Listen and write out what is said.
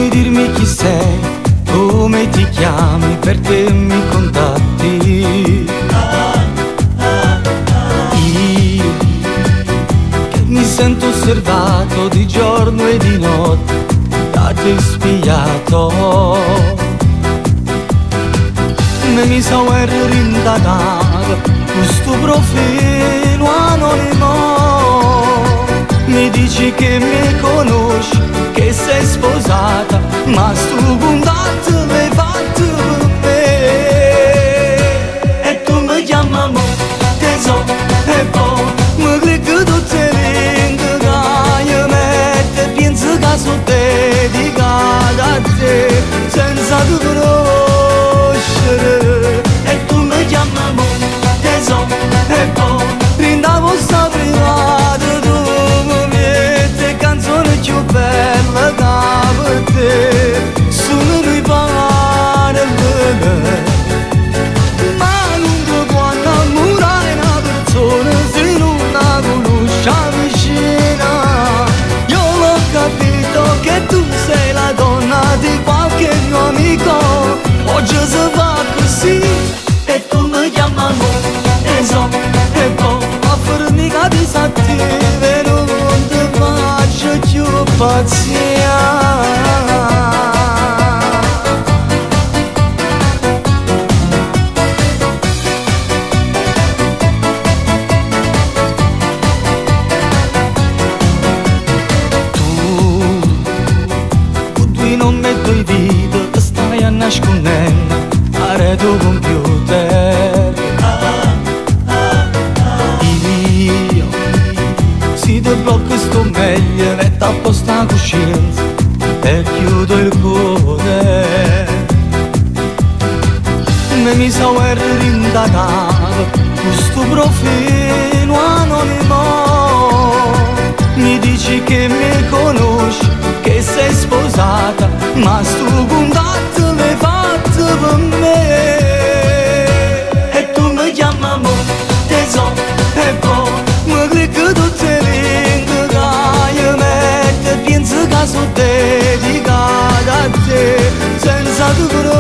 dirmi chi sei, come ti chiami, perché mi contatti. Io che mi sento osservato di giorno e di notte da te spiato, me mi sa guerra rindagata questo profilo anonimo. Mi dici che mi conosci, che sei sposata, ma stu contatto l'hai fatto per me. E tu mi chiami amore, tesoro, e poi mi clicco tutte le lingue che io metto e penso che sono dedicata a te, senza tu conoscere. E tu mi chiami amore, tesoro, e poi rinda vostra privata, tu mi metti canzoni più belle che per te sono noi pare bene. Ma lungo quando ammurai una persona se non la conosci vicina, io l'ho capito che tu sei la donna di qualche mio amico. Oggi si fa così e tu mi chiami amore, tesoro, e poi a formica di sattive non ti faccio più pazienza. Non metto i video che stai a nascondere a reto computer. Io se ti blocco sto meglio, metto a posto la coscienza e chiudo il cuore. Me mi sa guerra rindagata questo profilo anonimo. Mi dici che mi conosci, che sei sposata, ma stu contatto l'hai fatto per me. E tu mi chiami amore, tesoro, e poi mi clicco tutte le lingue che io metto e penso che sono dedicata a te, senza tu conoscere.